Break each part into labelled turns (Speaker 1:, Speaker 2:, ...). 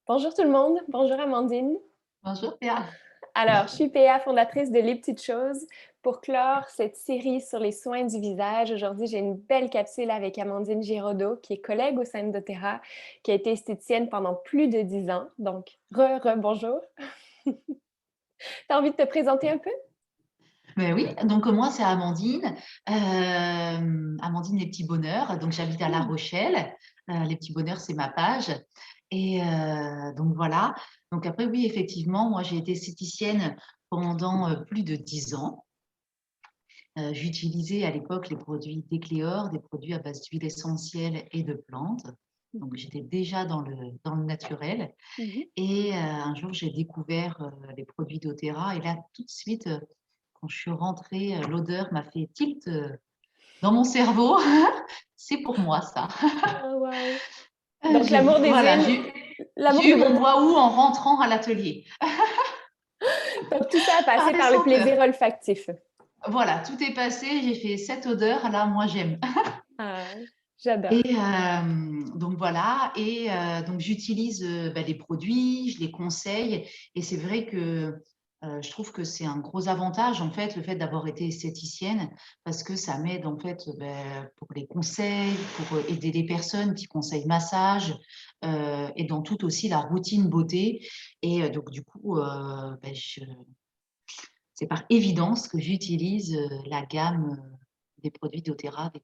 Speaker 1: Bonjour tout le monde, bonjour Amandine.
Speaker 2: Bonjour Péa.
Speaker 1: Alors, je suis PA, fondatrice de Les Petites Choses. Pour clore cette série sur les soins du visage, aujourd'hui, j'ai une belle capsule avec Amandine Giraudot, qui est collègue au sein doTERRA, qui a été esthéticienne pendant plus de 10 ans. Donc, bonjour. T'as envie de te présenter un peu?
Speaker 2: Ben oui, donc moi c'est Amandine, Amandine Les Petits Bonheurs, donc j'habite à La
Speaker 1: Hmm.
Speaker 2: Rochelle. Les Petits Bonheurs c'est ma page, et donc voilà. Donc après oui, effectivement, moi j'ai été esthéticienne pendant plus de 10 ans. J'utilisais à l'époque les produits Décléor, des produits à base d'huile essentielle et de plantes. Donc j'étais déjà dans le naturel.
Speaker 1: Mhm.
Speaker 2: Et un jour, j'ai découvert les produits d'Otera. Et là, tout de suite, quand je suis rentrée, l'odeur m'a fait tilt dans mon cerveau. C'est pour moi, ça.
Speaker 1: Oh, wow. Donc,
Speaker 2: J'ai vu,
Speaker 1: l'amour des
Speaker 2: voilà,
Speaker 1: huiles,
Speaker 2: j'ai
Speaker 1: l'amour
Speaker 2: eu
Speaker 1: de
Speaker 2: mon
Speaker 1: beauté.
Speaker 2: waouh en rentrant à l'atelier.
Speaker 1: Donc, tout ça a
Speaker 2: Par
Speaker 1: passé
Speaker 2: des
Speaker 1: par le plaisir
Speaker 2: senteurs.
Speaker 1: olfactif.
Speaker 2: Voilà, tout est passé. J'ai fait cette odeur. Là, moi, j'aime.
Speaker 1: Ah, j'adore.
Speaker 2: Et donc voilà, et donc j'utilise les produits, je les conseille, et c'est vrai que je trouve que c'est un gros avantage en fait le fait d'avoir été esthéticienne, parce que ça m'aide en fait pour les conseils, pour aider les personnes, qui conseillent massage, et dans toute aussi la routine beauté. Et donc du coup, c'est par évidence que j'utilise la gamme des produits d'Otera, des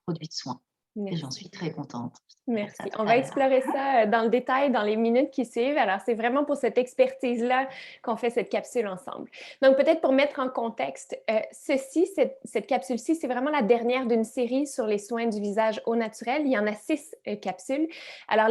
Speaker 2: produits de soins. Et j'en
Speaker 1: Merci.
Speaker 2: suis très contente. Je trouve ça
Speaker 1: Merci. On va
Speaker 2: très bien.
Speaker 1: explorer ça dans le détail dans les minutes qui suivent. Alors, c'est vraiment pour cette expertise-là qu'on fait cette capsule ensemble. Donc, peut-être pour mettre en contexte, cette capsule-ci, c'est vraiment la dernière d'une série sur les soins du visage au naturel. Il y en a 6 capsules. Alors,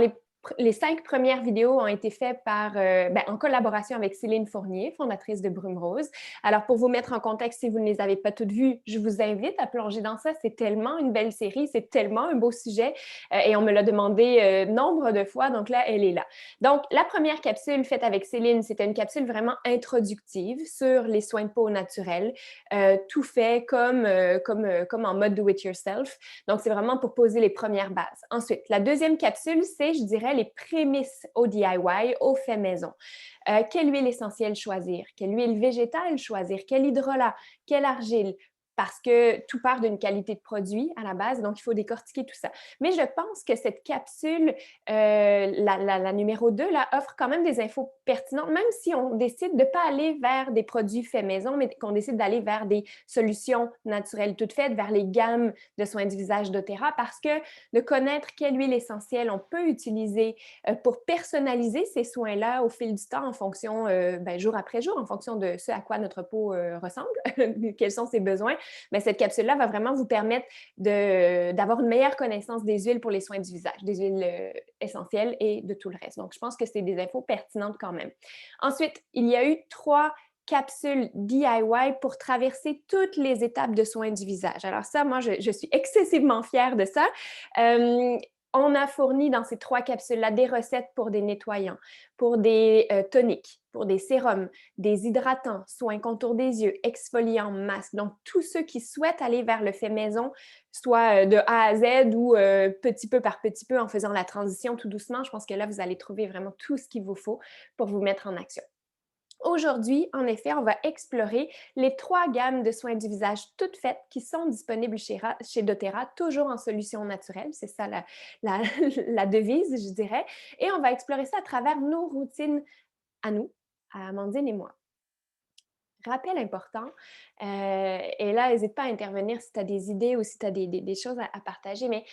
Speaker 1: les 5 premières vidéos ont été faites en collaboration avec Céline Fournier, fondatrice de Brume Rose. Alors, pour vous mettre en contexte, si vous ne les avez pas toutes vues, je vous invite à plonger dans ça. C'est tellement une belle série, c'est tellement un beau sujet. Et on me l'a demandé nombre de fois, donc là, elle est là. Donc, la première capsule faite avec Céline, c'était une capsule vraiment introductive sur les soins de peau naturels, tout fait comme en mode do-it-yourself. Donc, c'est vraiment pour poser les premières bases. Ensuite, la deuxième capsule, c'est, je dirais, les prémices au DIY, au fait maison. Quelle huile essentielle choisir? Quelle huile végétale choisir? Quel hydrolat? Quelle argile? Parce que tout part d'une qualité de produit à la base, donc il faut décortiquer tout ça. Mais je pense que cette capsule, la numéro 2, là, offre quand même des infos pertinentes, même si on décide de ne pas aller vers des produits faits maison, mais qu'on décide d'aller vers des solutions naturelles toutes faites, vers les gammes de soins du visage d'Otera, parce que de connaître quelle huile essentielle on peut utiliser pour personnaliser ces soins-là au fil du temps en fonction, jour après jour, en fonction de ce à quoi notre peau ressemble, quels sont ses besoins, mais cette capsule-là va vraiment vous permettre d'avoir une meilleure connaissance des huiles pour les soins du visage, des huiles essentielles et de tout le reste. Donc, je pense que c'est des infos pertinentes quand même. Ensuite, il y a eu 3 capsules DIY pour traverser toutes les étapes de soins du visage. Alors ça, moi, je suis excessivement fière de ça. Euh, on a fourni dans ces 3 capsules-là des recettes pour des nettoyants, pour des toniques, pour des sérums, des hydratants, soins contour des yeux, exfoliants, masques. Donc, tous ceux qui souhaitent aller vers le fait maison, soit de A à Z ou petit peu par petit peu en faisant la transition tout doucement, je pense que là, vous allez trouver vraiment tout ce qu'il vous faut pour vous mettre en action. Aujourd'hui, en effet, on va explorer les 3 gammes de soins du visage toutes faites qui sont disponibles chez doTERRA, toujours en solution naturelle. C'est ça la, la devise, je dirais. Et on va explorer ça à travers nos routines à nous, à Amandine et moi. Rappel important, et là, n'hésite pas à intervenir si tu as des idées ou si tu as des choses à partager, mais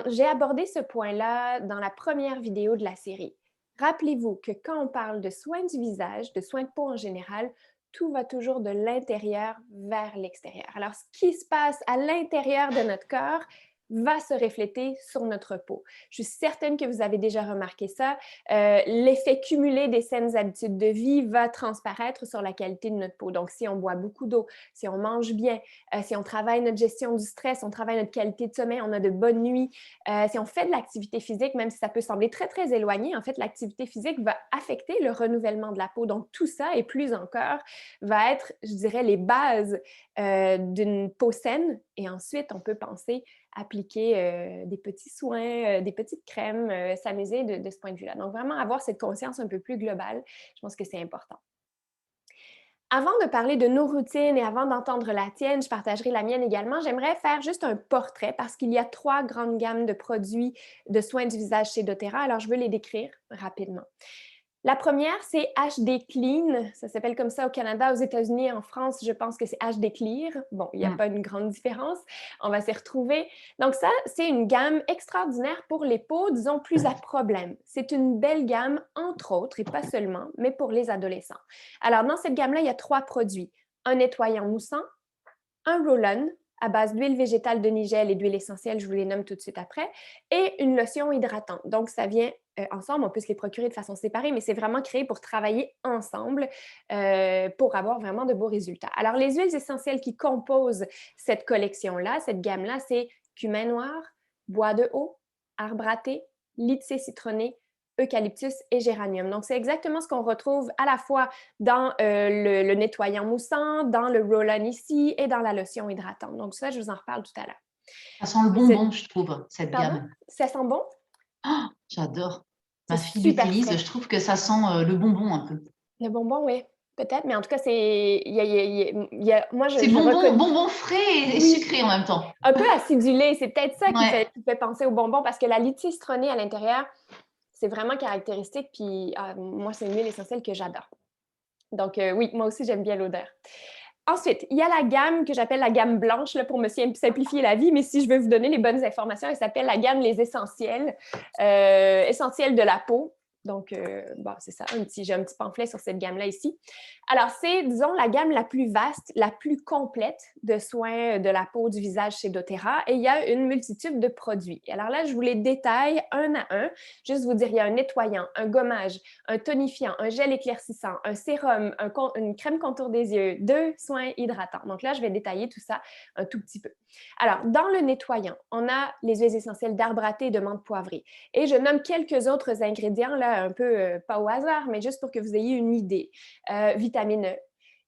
Speaker 1: j'ai abordé ce point-là dans la première vidéo de la série. Rappelez-vous que quand on parle de soins du visage, de soins de peau en général, tout va toujours de l'intérieur vers l'extérieur. Alors, ce qui se passe à l'intérieur de notre corps va se refléter sur notre peau. Je suis certaine que vous avez déjà remarqué ça. L'effet cumulé des saines habitudes de vie va transparaître sur la qualité de notre peau. Donc, si on boit beaucoup d'eau, si on mange bien, si on travaille notre gestion du stress, on travaille notre qualité de sommeil, on a de bonnes nuits, si on fait de l'activité physique, même si ça peut sembler très, très éloigné, en fait, l'activité physique va affecter le renouvellement de la peau. Donc, tout ça et plus encore va être, je dirais, les bases d'une peau saine. Et ensuite, on peut penser appliquer des petits soins, des petites crèmes, s'amuser de ce point de vue-là. Donc, vraiment avoir cette conscience un peu plus globale, je pense que c'est important. Avant de parler de nos routines et avant d'entendre la tienne, je partagerai la mienne également. J'aimerais faire juste un portrait parce qu'il y a 3 grandes gammes de produits de soins du visage chez doTERRA. Alors, je veux les décrire rapidement. La première, c'est HD Clean. Ça s'appelle comme ça au Canada. Aux États-Unis et en France, je pense que c'est HD Clear. Bon, il n'y a pas une grande différence. On va s'y retrouver. Donc ça, c'est une gamme extraordinaire pour les peaux, disons, plus à problème. C'est une belle gamme, entre autres, et pas seulement, mais pour les adolescents. Alors, dans cette gamme-là, il y a 3 produits. Un nettoyant moussant, un roll-on à base d'huile végétale de nigel et d'huile essentielle, je vous les nomme tout de suite après, et une lotion hydratante. Donc, ça vient ensemble, on peut se les procurer de façon séparée, mais c'est vraiment créé pour travailler ensemble pour avoir vraiment de beaux résultats. Alors, les huiles essentielles qui composent cette collection-là, cette gamme-là, c'est cumin noir, bois de haut, arbre à thé, lycée citronné, eucalyptus et géranium. Donc, c'est exactement ce qu'on retrouve à la fois dans le nettoyant moussant, dans le roll-on ici et dans la lotion hydratante. Donc, ça, je vous en reparle tout à l'heure.
Speaker 2: Ça sent le bonbon, je trouve, cette
Speaker 1: Pardon?
Speaker 2: gamme.
Speaker 1: Ça sent bon?
Speaker 2: Oh, j'adore.
Speaker 1: C'est
Speaker 2: Ma fille
Speaker 1: super
Speaker 2: l'utilise,
Speaker 1: frais.
Speaker 2: je trouve que ça sent le bonbon un peu.
Speaker 1: Le bonbon, oui, peut-être, mais en tout cas, c'est. Moi,
Speaker 2: C'est
Speaker 1: je
Speaker 2: bonbon,
Speaker 1: reconnais.
Speaker 2: bonbon frais et
Speaker 1: Oui,
Speaker 2: sucré en même temps.
Speaker 1: un peu acidulé. C'est peut-être ça
Speaker 2: Ouais.
Speaker 1: qui fait penser au bonbon parce que la litchi citronnée à l'intérieur, c'est vraiment caractéristique. Puis moi, c'est une huile essentielle que j'adore. Donc, oui, moi aussi, j'aime bien l'odeur. Ensuite, il y a la gamme que j'appelle la gamme blanche là, pour me simplifier la vie, mais si je veux vous donner les bonnes informations, elle s'appelle la gamme Les Essentiels, essentiels de la peau. Donc, bon, c'est ça, j'ai un petit pamphlet sur cette gamme-là ici. Alors, c'est, disons, la gamme la plus vaste, la plus complète de soins de la peau, du visage chez doTERRA, et il y a une multitude de produits. Alors là, je vous les détaille un à un. Juste vous dire, il y a un nettoyant, un gommage, un tonifiant, un gel éclaircissant, un sérum, une crème contour des yeux, 2 soins hydratants. Donc là, je vais détailler tout ça un tout petit peu. Alors, dans le nettoyant, on a les huiles essentielles d'arbre à thé et de menthe poivrée. Et je nomme quelques autres ingrédients, là, un peu pas au hasard, mais juste pour que vous ayez une idée. Vitamine E,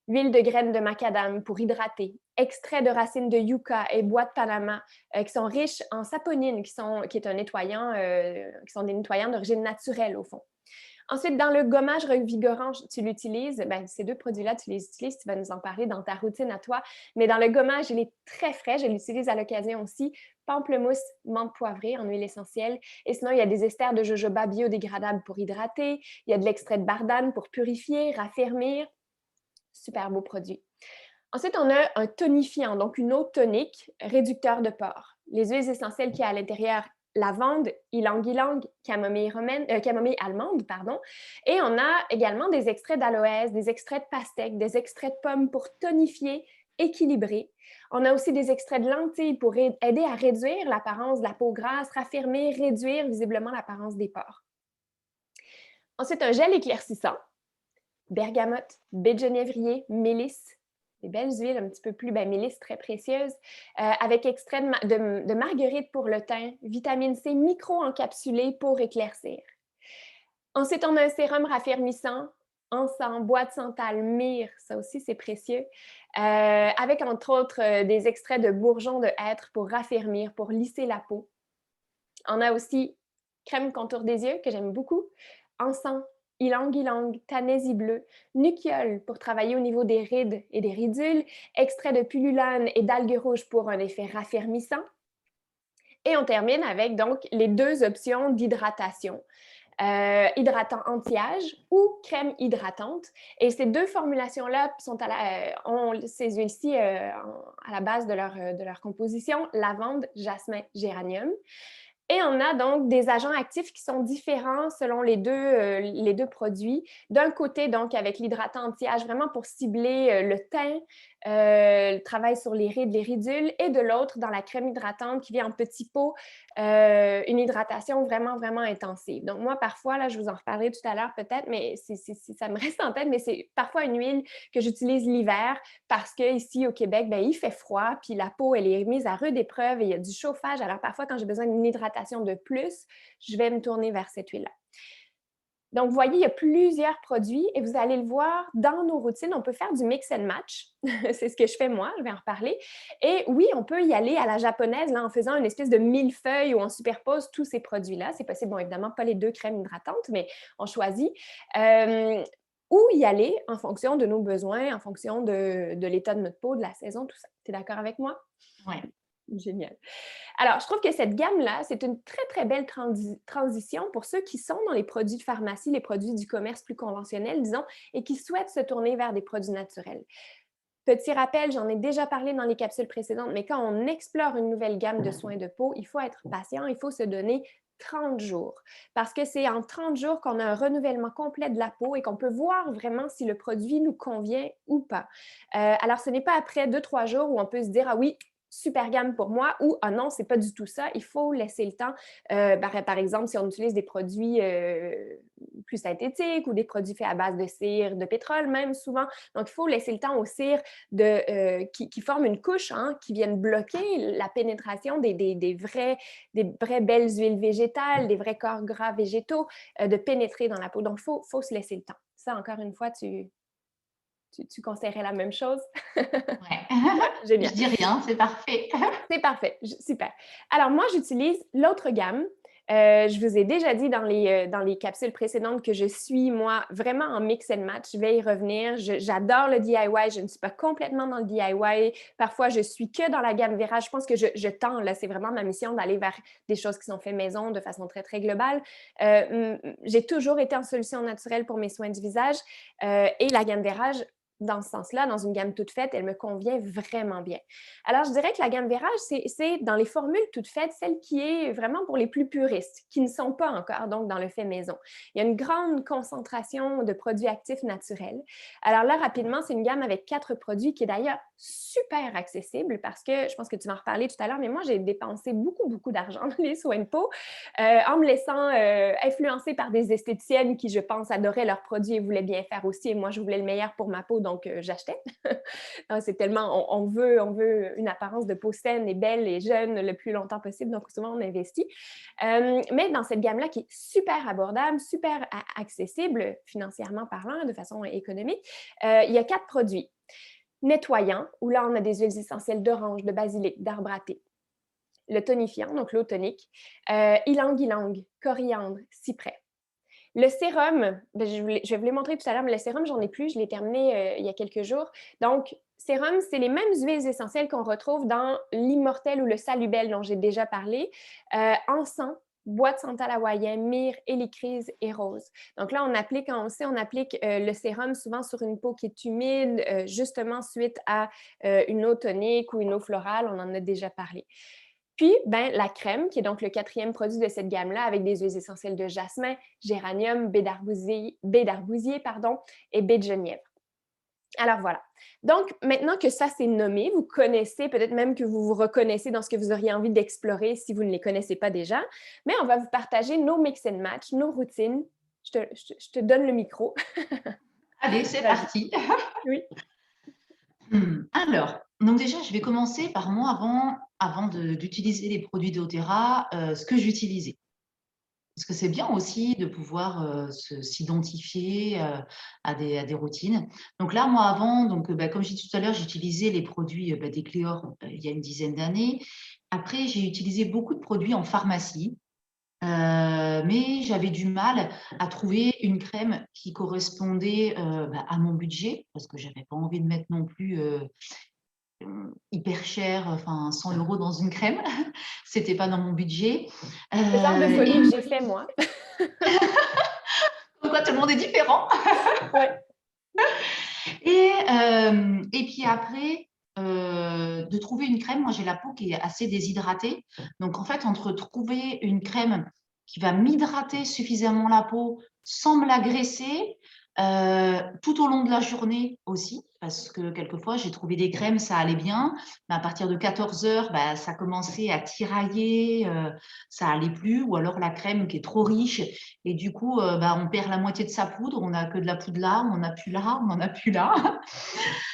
Speaker 1: huile de graines de macadam pour hydrater, extrait de racines de yucca et bois de Panama qui sont riches en saponine, qui est un nettoyant, qui sont des nettoyants d'origine naturelle au fond. Ensuite, dans le gommage revigorant, tu l'utilises, ben, ces 2 produits-là, tu les utilises, tu vas nous en parler dans ta routine à toi. Mais dans le gommage, il est très frais, je l'utilise à l'occasion aussi. Pamplemousse, menthe poivrée en huile essentielle. Et sinon, il y a des esters de jojoba biodégradables pour hydrater. Il y a de l'extrait de bardane pour purifier, raffermir. Super beau produit. Ensuite, on a un tonifiant, donc une eau tonique, réducteur de pores. Les huiles essentielles qu'il y a à l'intérieur, lavande, ylang-ylang, camomille allemande, pardon. Et on a également des extraits d'aloès, des extraits de pastèque, des extraits de pommes pour tonifier, équilibrer. On a aussi des extraits de lentilles pour aider à réduire l'apparence de la peau grasse, raffermir, réduire visiblement l'apparence des pores. Ensuite, un gel éclaircissant, bergamote, baie de genévrier, mélisse, des belles huiles un petit peu plus, mélisse très précieuse, avec extrait de marguerite pour le teint, vitamine C micro-encapsulée pour éclaircir. Ensuite, on a un sérum raffermissant, encens, bois de santal, myrrhe, ça aussi c'est précieux, avec entre autres des extraits de bourgeons de hêtre pour raffermir, pour lisser la peau. On a aussi crème contour des yeux que j'aime beaucoup, encens, ylang-ylang, tanésie bleue, nuquiole pour travailler au niveau des rides et des ridules, extrait de pullulane et d'algues rouges pour un effet raffermissant. Et on termine avec donc les 2 options d'hydratation. Hydratant anti-âge ou crème hydratante. Et ces 2 formulations-là ont ces huiles-ci à la base de leur composition, lavande, jasmin, géranium. Et on a donc des agents actifs qui sont différents selon les deux produits. D'un côté, donc, avec l'hydratant anti-âge, vraiment pour cibler le teint, le travail sur les rides, les ridules, et de l'autre, dans la crème hydratante qui vient en petits pots, une hydratation vraiment, vraiment intensive. Donc, moi, parfois, là, je vous en reparlerai tout à l'heure peut-être, mais ça me reste en tête, mais c'est parfois une huile que j'utilise l'hiver parce qu'ici, au Québec, il fait froid, puis la peau, elle est mise à rude épreuve et il y a du chauffage. Alors, parfois, quand j'ai besoin d'une hydratation de plus, je vais me tourner vers cette huile-là. Donc, vous voyez, il y a plusieurs produits et vous allez le voir dans nos routines, on peut faire du mix and match. C'est ce que je fais moi, je vais en reparler. Et oui, on peut y aller à la japonaise là, en faisant une espèce de millefeuille où on superpose tous ces produits-là. C'est possible, bon, évidemment, pas les 2 crèmes hydratantes, mais on choisit. Euh, ou y aller en fonction de nos besoins, en fonction de l'état de notre peau, de la saison, tout ça. Tu es d'accord avec moi?
Speaker 2: Ouais.
Speaker 1: Génial. Alors, je trouve que cette gamme-là, c'est une très, très belle transition pour ceux qui sont dans les produits de pharmacie, les produits du commerce plus conventionnel, disons, et qui souhaitent se tourner vers des produits naturels. Petit rappel, j'en ai déjà parlé dans les capsules précédentes, mais quand on explore une nouvelle gamme de soins de peau, il faut être patient, il faut se donner 30 jours. Parce que c'est en 30 jours qu'on a un renouvellement complet de la peau et qu'on peut voir vraiment si le produit nous convient ou pas. Alors, ce n'est pas après 2-3 jours où on peut se dire, ah oui, super gamme pour moi ou ah non, c'est pas du tout ça. Il faut laisser le temps. Par exemple, si on utilise des produits plus synthétiques ou des produits faits à base de cire, de pétrole même souvent. Donc, il faut laisser le temps aux cires qui forment une couche, hein, qui viennent bloquer la pénétration des vraies belles huiles végétales, des vrais corps gras végétaux, de pénétrer dans la peau. Donc, faut se laisser le temps. Ça, encore une fois, tu conseillerais la même chose?
Speaker 2: Ouais.
Speaker 1: Ouais,
Speaker 2: Je
Speaker 1: génial.
Speaker 2: dis rien, c'est parfait.
Speaker 1: C'est parfait, super. Alors moi, j'utilise l'autre gamme. Je vous ai déjà dit dans les capsules précédentes que je suis, moi, vraiment en mix and match. Je vais y revenir. J'adore le DIY. Je ne suis pas complètement dans le DIY. Parfois, je suis que dans la gamme Vera. Je pense que je tends, là, c'est vraiment ma mission d'aller vers des choses qui sont faites maison de façon très, très globale. J'ai toujours été en solution naturelle pour mes soins du visage et la gamme Vera, dans ce sens-là, dans une gamme toute faite, elle me convient vraiment bien. Alors, je dirais que la gamme Vérage, c'est dans les formules toutes faites, celle qui est vraiment pour les plus puristes, qui ne sont pas encore donc dans le fait maison. Il y a une grande concentration de produits actifs naturels. Alors là, rapidement, c'est une gamme avec 4 produits qui est d'ailleurs super accessible parce que je pense que tu vas en reparler tout à l'heure, mais moi, j'ai dépensé beaucoup, beaucoup d'argent dans les soins de peau en me laissant influencer par des esthéticiennes qui, je pense, adoraient leurs produits et voulaient bien faire aussi. Et moi, je voulais le meilleur pour ma peau, donc j'achetais. C'est tellement, on veut une apparence de peau saine et belle et jeune le plus longtemps possible, donc souvent on investit. Mais dans cette gamme-là qui est super abordable, super accessible financièrement parlant, de façon économique, il y a 4 produits. Nettoyant, où là on a des huiles essentielles d'orange, de basilic, d'arbre à thé. Le tonifiant, donc l'eau tonique, ylang-ylang, coriandre, cyprès. Le sérum, je vais vous les montrer tout à l'heure, mais le sérum, j'en ai plus, je l'ai terminé il y a quelques jours. Donc, sérum, c'est les mêmes huiles essentielles qu'on retrouve dans l'immortel ou le salubel dont j'ai déjà parlé. Encens, bois de santal hawaïen, myrrhe, hélicryse et rose. Donc là, on applique le sérum souvent sur une peau qui est humide, justement suite à une eau tonique ou une eau florale, on en a déjà parlé. Puis, ben, la crème, qui est donc le 4e produit de cette gamme-là, avec des huiles essentielles de jasmin, géranium, baie d'arbousier, et baie de genièvre. Alors voilà. Donc, maintenant que ça c'est nommé, vous connaissez, peut-être même que vous vous reconnaissez dans ce que vous auriez envie d'explorer si vous ne les connaissez pas déjà, mais on va vous partager nos mix and match, nos routines. Je te donne le micro.
Speaker 2: Allez, c'est
Speaker 1: Vas-y.
Speaker 2: parti.
Speaker 1: Oui.
Speaker 2: Alors, donc déjà, je vais commencer par moi avant d'utiliser les produits d'Otera, ce que j'utilisais. Parce que c'est bien aussi de pouvoir s'identifier à des routines. Donc là, moi, avant, comme j'ai dit tout à l'heure, j'utilisais les produits des Cléor il y a une dizaine d'années. Après, j'ai utilisé beaucoup de produits en pharmacie. Mais j'avais du mal à trouver une crème qui correspondait à mon budget, parce que j'avais pas envie de mettre non plus hyper cher, enfin 100 € dans une crème. C'était pas dans mon budget.
Speaker 1: Le genre de folie que j'ai fait, moi.
Speaker 2: Donc quoi, tout le monde est différent.
Speaker 1: Ouais.
Speaker 2: Et puis après, de trouver une crème, moi j'ai la peau qui est assez déshydratée. Donc en fait, entre trouver une crème qui va m'hydrater suffisamment la peau sans me l'agresser, tout au long de la journée aussi, parce que quelquefois j'ai trouvé des crèmes, ça allait bien, mais à partir de 14 heures, ça commençait à tirailler, ça allait plus, ou alors la crème qui est trop riche, et du coup, on perd la moitié de sa poudre, on n'a que de la poudre là, on n'en a plus là, on n'en a plus là.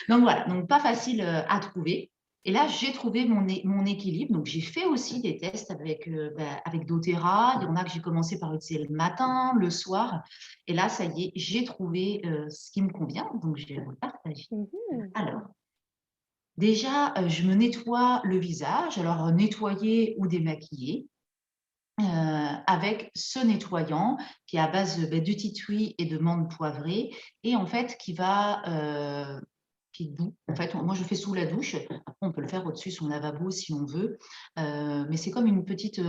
Speaker 2: Donc voilà, donc pas facile à trouver. Et là, j'ai trouvé mon équilibre. Donc, j'ai fait aussi des tests avec doTERRA. Il y en a que j'ai commencé par utiliser le matin, le soir. Et là, ça y est, j'ai trouvé ce qui me convient. Donc, je vais vous le partager.
Speaker 1: Mhm.
Speaker 2: Alors, déjà, je me nettoie le visage. Alors, nettoyer ou démaquiller. Avec ce nettoyant qui est à base de tea tree et de menthe poivrée et en fait qui est doux. En fait, moi je fais sous la douche. Après, on peut le faire au-dessus son lavabo si on veut, mais c'est comme une petite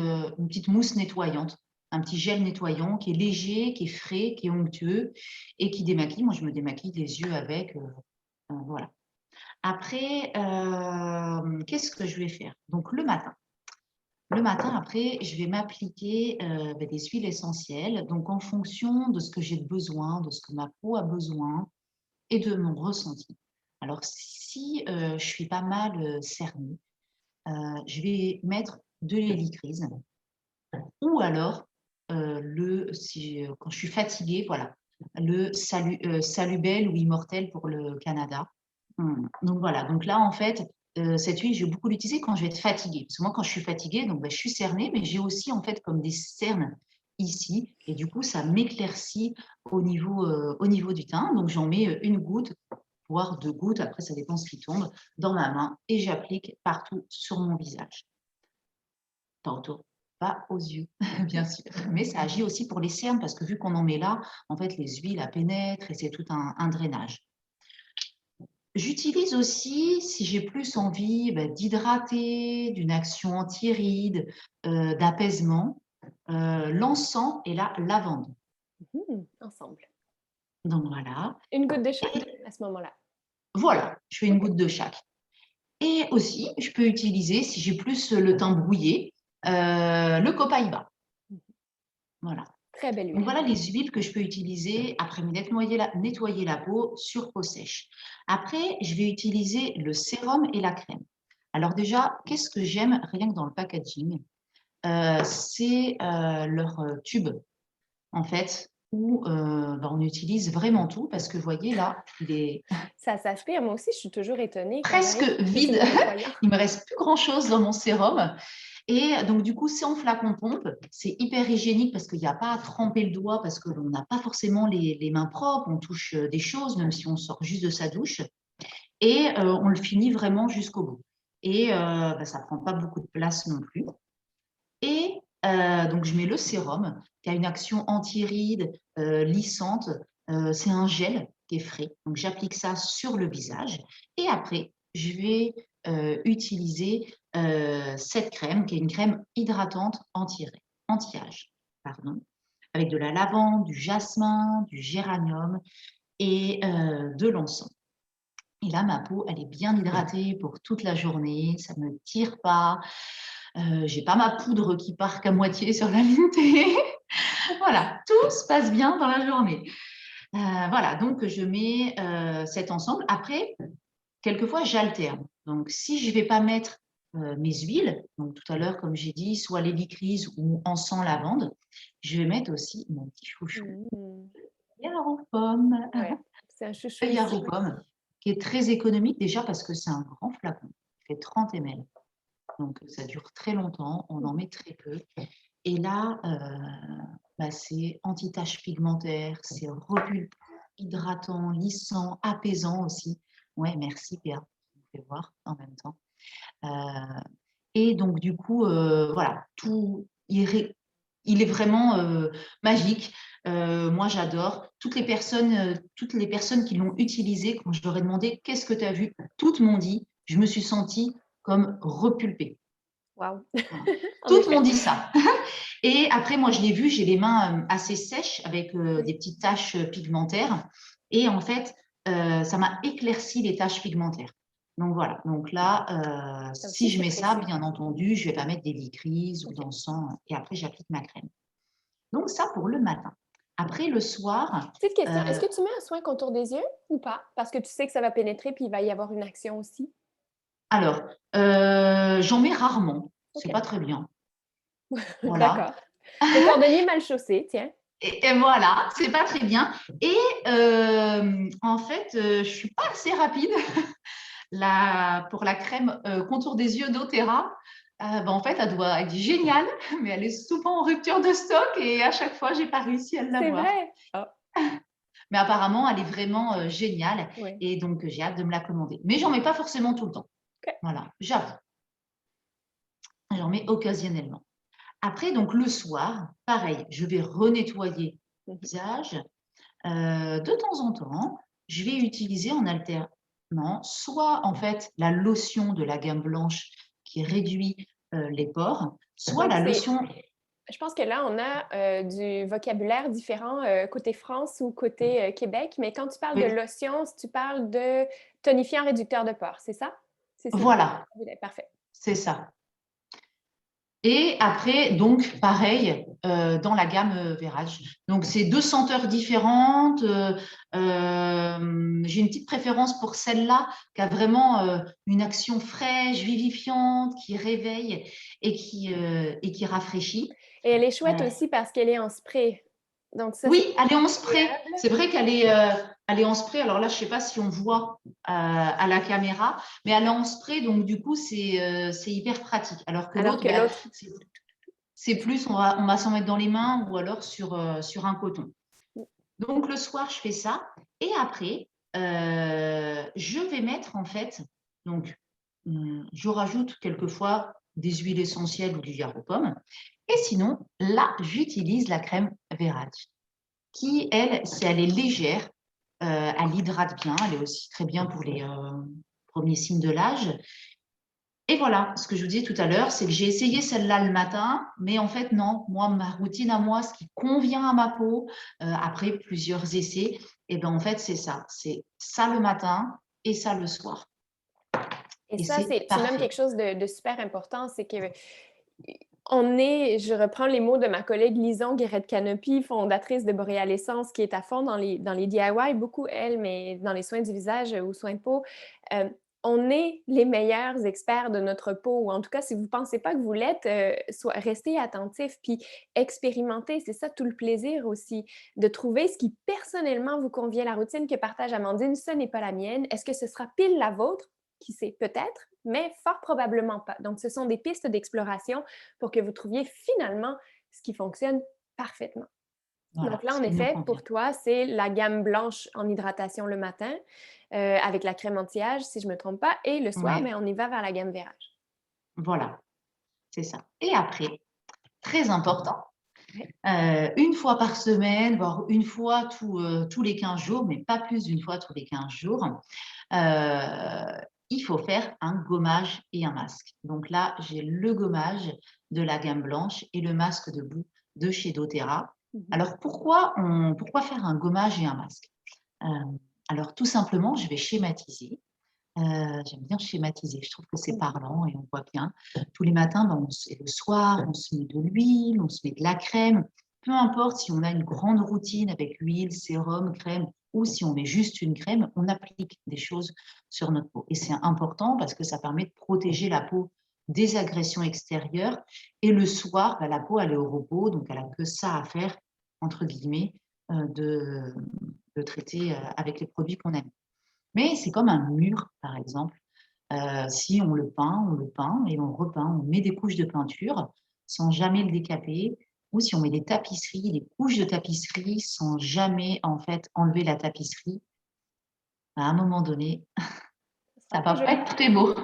Speaker 2: mousse nettoyante, un petit gel nettoyant qui est léger, qui est frais, qui est onctueux et qui démaquille. Moi, je me démaquille les yeux avec. Voilà. Après, qu'est-ce que je vais faire? Donc le matin. Le matin, après, je vais m'appliquer des huiles essentielles. Donc, en fonction de ce que j'ai besoin, de ce que ma peau a besoin et de mon ressenti. Alors, si je suis pas mal cernée, je vais mettre de l'hélicryse ou alors, quand je suis fatiguée, voilà, le Salubel ou Immortel pour le Canada. Donc voilà, donc là en fait, cette huile, je vais beaucoup l'utiliser quand je vais être fatiguée. Parce que moi, quand je suis fatiguée, donc, je suis cernée, mais j'ai aussi en fait comme des cernes ici. Et du coup, ça m'éclaircit au niveau du teint. Donc j'en mets une goutte, voire 2 gouttes, après ça dépend ce qui tombe, dans ma main et j'applique partout sur mon visage. Pas autour, pas aux yeux, bien sûr. Mais ça agit aussi pour les cernes parce que vu qu'on en met là, en fait, les huiles la pénètrent et c'est tout un drainage. J'utilise aussi, si j'ai plus envie d'hydrater, d'une action anti-rides, d'apaisement, l'encens et la lavande.
Speaker 1: Ensemble.
Speaker 2: Donc voilà.
Speaker 1: Une goutte de chaque à ce moment-là.
Speaker 2: Voilà, je fais une
Speaker 1: OK.
Speaker 2: goutte de chaque. Et aussi, je peux utiliser, si j'ai plus le teint brouillé, le copaïba. Voilà.
Speaker 1: Très belle
Speaker 2: Donc
Speaker 1: huile.
Speaker 2: voilà les huiles que je peux utiliser après nettoyer la peau sur peau sèche. Après, je vais utiliser le sérum et la crème. Alors déjà, qu'est-ce que j'aime rien que dans le packaging? C'est leur tube, en fait, où on utilise vraiment tout parce que vous voyez là, il est
Speaker 1: Ça s'aspire. Moi aussi, je suis toujours étonnée quand
Speaker 2: presque
Speaker 1: j'arrive
Speaker 2: vide.
Speaker 1: d'utiliser mon nettoyant.
Speaker 2: Il me reste plus grand-chose dans mon sérum. Et donc, du coup, c'est en flacon pompe. C'est hyper hygiénique parce qu'il n'y a pas à tremper le doigt parce que l'on n'a pas forcément les mains propres. On touche des choses, même si on sort juste de sa douche. Et on le finit vraiment jusqu'au bout. Et ça ne prend pas beaucoup de place non plus. Et donc, je mets le sérum qui a une action anti-rides, lissante. C'est un gel qui est frais. Donc, j'applique ça sur le visage. Et après, je vais utiliser cette crème qui est une crème hydratante anti-âge, pardon, avec de la lavande, du jasmin, du géranium et de l'encens. Et là, ma peau, elle est bien hydratée pour toute la journée, ça ne me tire pas. J'ai pas ma poudre qui part qu'à moitié sur la ligne T. Voilà, tout se passe bien dans la journée. Voilà, donc je mets cet ensemble. Après, quelquefois, j'alterne. Donc, si je ne vais pas mettre mes huiles, donc tout à l'heure, comme j'ai dit, soit l'hélicryse ou encens lavande, je vais mettre aussi mon petit chouchou,
Speaker 1: Mmh.
Speaker 2: feuillard aux pommes,
Speaker 1: Ouais, c'est un chouchou
Speaker 2: feuillard
Speaker 1: ici.
Speaker 2: aux pommes, qui est très économique déjà parce que c'est un grand flacon, il fait 30 ml. Donc, ça dure très longtemps, on en met très peu. Et là, c'est anti-taches pigmentaires, c'est repulpant, hydratant, lissant, apaisant aussi. Ouais, merci Péa, je vous fais voir en même temps. Et donc, du coup, voilà, il est vraiment magique. Moi, j'adore. Toutes les personnes qui l'ont utilisé, quand je leur ai demandé qu'est-ce que tu as vu, toutes m'ont dit, je me suis sentie comme repulpée.
Speaker 1: Wow.
Speaker 2: Voilà.
Speaker 1: En
Speaker 2: Toutes m'ont
Speaker 1: effet.
Speaker 2: dit ça. Et après, moi, je l'ai vu, j'ai les mains assez sèches avec des petites taches pigmentaires. Et en fait, ça m'a éclairci les taches pigmentaires. Donc voilà. Donc là,
Speaker 1: Ça
Speaker 2: si
Speaker 1: aussi,
Speaker 2: je
Speaker 1: c'est
Speaker 2: mets ça,
Speaker 1: précieux.
Speaker 2: bien entendu, je ne vais pas mettre d'hélicryse ou
Speaker 1: OK.
Speaker 2: d'encens. Et après, j'applique ma crème. Donc ça pour le matin. Après, le soir,
Speaker 1: Petite question, est-ce
Speaker 2: euh,
Speaker 1: que tu mets un soin contour des yeux ou pas? Parce que tu sais que ça va pénétrer puis il va y avoir une action aussi.
Speaker 2: alors, j'en mets rarement. C'est
Speaker 1: OK.
Speaker 2: pas très bien. Voilà.
Speaker 1: D'accord. Le cordonnier mal chaussé, tiens.
Speaker 2: Et voilà, c'est pas très bien. Et en fait, je suis pas assez rapide. pour la crème contour des yeux d'Otera, en fait, elle doit être géniale, mais elle est souvent en rupture de stock et à chaque fois, j'ai pas réussi à
Speaker 1: C'est
Speaker 2: l'avoir.
Speaker 1: vrai? Ah,
Speaker 2: Mais apparemment, elle est vraiment géniale
Speaker 1: oui.
Speaker 2: et donc j'ai hâte de me la commander. Mais j'en mets pas forcément tout le temps.
Speaker 1: OK.
Speaker 2: Voilà, j'avoue, j'en mets occasionnellement. Après, donc le soir, pareil, je vais renettoyer le
Speaker 1: Mhm.
Speaker 2: visage. De temps en temps, je vais utiliser en alternant soit en fait la lotion de la gamme blanche qui réduit les pores, soit
Speaker 1: Donc,
Speaker 2: la lotion.
Speaker 1: je pense que là, on a du vocabulaire différent côté France ou côté Québec, mais quand tu parles de
Speaker 2: Oui,
Speaker 1: lotion, tu parles de tonifiant réducteur de pores, c'est ça? C'est ça.
Speaker 2: voilà,
Speaker 1: Parfait.
Speaker 2: c'est ça. Et après, donc, pareil, dans la gamme Verage. Donc, c'est deux senteurs différentes. J'ai une petite préférence pour celle-là qui a vraiment une action fraîche, vivifiante, qui réveille et qui rafraîchit.
Speaker 1: Et elle est chouette
Speaker 2: Euh,
Speaker 1: aussi parce qu'elle est en spray. Donc ça, c'est
Speaker 2: oui, elle est en spray.
Speaker 1: agréable.
Speaker 2: C'est vrai elle est en spray. Alors là, je ne sais pas si on voit à la caméra, mais elle est en spray. Donc, du coup, c'est hyper pratique. Alors que
Speaker 1: Alors
Speaker 2: l'autre,
Speaker 1: que l'autre,
Speaker 2: c'est plus, on va s'en mettre dans les mains ou alors sur un coton. Donc, le soir, je fais ça. Et après, je vais mettre en fait, donc, je rajoute quelquefois des huiles essentielles ou du verre aux pommes. Et sinon, là, j'utilise la crème Verage, qui, elle, si elle est légère, elle hydrate bien. Elle est aussi très bien pour les premiers signes de l'âge. Et voilà, ce que je vous disais tout à l'heure, c'est que j'ai essayé celle-là le matin, mais en fait, non, moi, ma routine à moi, ce qui convient à ma peau, après plusieurs essais, et ben en fait, c'est ça le matin et ça le soir.
Speaker 1: et
Speaker 2: Et
Speaker 1: ça,
Speaker 2: c'est
Speaker 1: tu nommes
Speaker 2: parfait.
Speaker 1: quelque chose de super important, c'est que je reprends les mots de ma collègue Lison Guéret-Canopy, fondatrice de Boreal Essence, qui est à fond dans les DIY, beaucoup elle, mais dans les soins du visage ou soins de peau. Euh, on est les meilleurs experts de notre peau, ou en tout cas, si vous ne pensez pas que vous l'êtes, restez attentif, puis expérimentez. C'est ça tout le plaisir aussi, de trouver ce qui personnellement vous convient. La routine que partage Amandine, ce n'est pas la mienne. Est-ce que ce sera pile la vôtre? Qui sait, peut-être, mais fort probablement pas. Donc, ce sont des pistes d'exploration pour que vous trouviez finalement ce qui fonctionne parfaitement. Donc
Speaker 2: Voilà,
Speaker 1: là,
Speaker 2: ce
Speaker 1: en
Speaker 2: qui nous
Speaker 1: effet,
Speaker 2: convient.
Speaker 1: pour toi, c'est la gamme blanche en hydratation le matin, avec la crème anti-âge, si je ne me trompe pas, et le soir,
Speaker 2: Ouais,
Speaker 1: mais on y va vers la gamme Vérage.
Speaker 2: voilà, c'est ça. Et après, très important,
Speaker 1: Ouais.
Speaker 2: une fois par semaine, voire une fois tous les 15 jours, mais pas plus d'une fois tous les 15 jours, euh, il faut faire un gommage et un masque. Donc là, j'ai le gommage de la gamme blanche et le masque de boue de chez doTERRA.
Speaker 1: Mhm.
Speaker 2: Alors, pourquoi faire un gommage et un masque? Euh, alors, tout simplement, je vais schématiser. J'aime bien schématiser, je trouve que c'est parlant et on voit bien. Tous les matins, et le soir, on se met de l'huile, on se met de la crème. Peu importe si on a une grande routine avec huile, sérum, crème, ou si on met juste une crème, on applique des choses sur notre peau. Et c'est important parce que ça permet de protéger la peau des agressions extérieures. Et le soir, la peau, elle est au repos, donc elle n'a que ça à faire, entre guillemets, de traiter avec les produits qu'on aime. Mais c'est comme un mur, par exemple. Si on le peint et on repeint, on met des couches de peinture sans jamais le décaper. Ou si on met des tapisseries, des couches de tapisserie sans jamais en fait enlever la tapisserie, à un moment donné,
Speaker 1: Ce sera
Speaker 2: ça
Speaker 1: pas
Speaker 2: va pas
Speaker 1: joli.
Speaker 2: être très beau.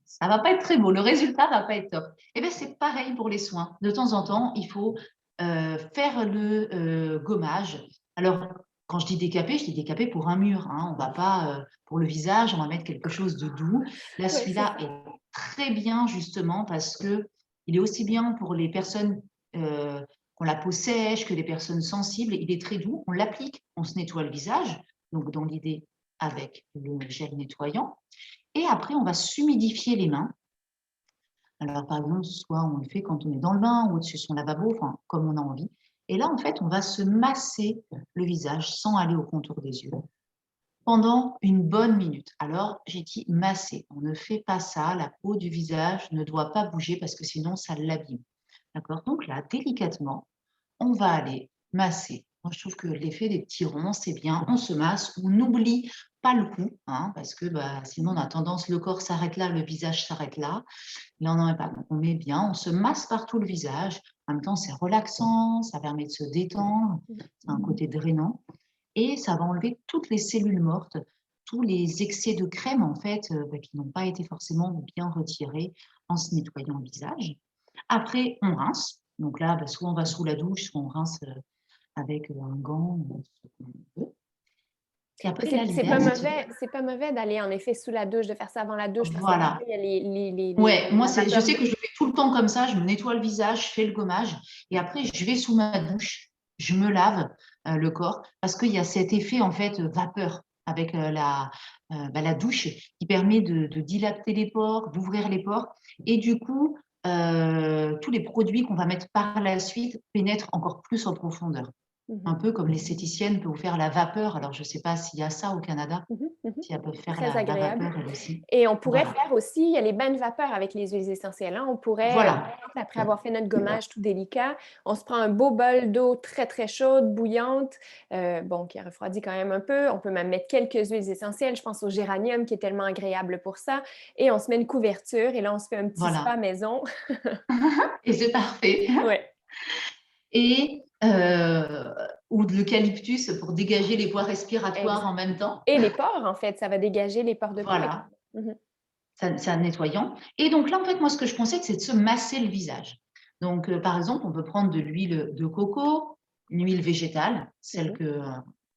Speaker 2: Ça va pas être très beau. Le résultat va pas être top. Et bien c'est pareil pour les soins. De temps en temps, il faut faire le gommage. Alors quand je dis décaper pour un mur. Hein. On va pas pour le visage, on va mettre quelque chose de doux. Là,
Speaker 1: Oui, c'est
Speaker 2: celui-là
Speaker 1: ça.
Speaker 2: est très bien justement parce que il est aussi bien pour les personnes qui ont la peau sèche que les personnes sensibles. Il est très doux. On l'applique, on se nettoie le visage. Donc dans l'idée avec le gel nettoyant. Et après, on va s'humidifier les mains. Alors, par exemple, soit on le fait quand on est dans le bain ou au-dessus de son lavabo, enfin, comme on a envie. Et là, en fait, on va se masser le visage sans aller au contour des yeux pendant une bonne minute. Alors, j'ai dit masser. On ne fait pas ça. La peau du visage ne doit pas bouger parce que sinon, ça l'abîme. D'accord? Donc là, délicatement, on va aller masser Moi, je trouve que l'effet des petits ronds, c'est bien. On se masse, on n'oublie pas le cou, hein, parce que sinon, on a tendance, le corps s'arrête là, le visage s'arrête là. Là, on n'en met pas. Donc, on met bien, on se masse partout le visage. En même temps, c'est relaxant, ça permet de se détendre, c'est un côté drainant. Et ça va enlever toutes les cellules mortes, tous les excès de crème, en fait, qui n'ont pas été forcément bien retirés en se nettoyant le visage. Après, on rince. Donc là, soit on va sous la douche, soit on rince avec un gant, ce qu'on veut. Et
Speaker 1: Mais
Speaker 2: après, là,
Speaker 1: c'est pas mauvais d'aller en effet sous la douche, de faire ça avant la douche, parce
Speaker 2: voilà.
Speaker 1: qu'il y a
Speaker 2: Ouais, moi,
Speaker 1: la
Speaker 2: je
Speaker 1: vapeur
Speaker 2: sais
Speaker 1: d'eau.
Speaker 2: que je le fais tout le temps comme ça. Je me nettoie le visage, je fais le gommage. Et après, je vais sous ma douche, je me lave le corps parce qu'il y a cet effet, en fait, vapeur avec la douche qui permet de dilater les pores, d'ouvrir les pores. Et du coup, tous les produits qu'on va mettre par la suite pénètrent encore plus en profondeur. Un peu comme l'esthéticienne peut vous faire la vapeur. Alors, je ne sais pas s'il y a ça au Canada, si elles peuvent faire
Speaker 1: Très
Speaker 2: la
Speaker 1: agréable.
Speaker 2: vapeur, elle aussi.
Speaker 1: Et on pourrait
Speaker 2: Voilà.
Speaker 1: faire aussi, il y a les bains de vapeur avec les huiles essentielles, hein. On pourrait, par
Speaker 2: Voilà.
Speaker 1: exemple, après avoir fait notre gommage tout délicat, on se prend un beau bol d'eau très, très chaude, bouillante, qui refroidit quand même un peu. On peut même mettre quelques huiles essentielles. Je pense au géranium qui est tellement agréable pour ça. Et on se met une couverture et là, on se fait un petit spa
Speaker 2: Voilà.
Speaker 1: maison.
Speaker 2: Et c'est parfait.
Speaker 1: Ouais.
Speaker 2: Et ou de l'eucalyptus pour dégager les voies respiratoires en même temps.
Speaker 1: Et les pores, en fait, ça va dégager les pores de peau.
Speaker 2: Voilà,
Speaker 1: Mhm.
Speaker 2: c'est nettoyant. Et donc là, en fait, moi, ce que je conseille, c'est de se masser le visage. Donc, par exemple, on peut prendre de l'huile de coco, une huile végétale, celle que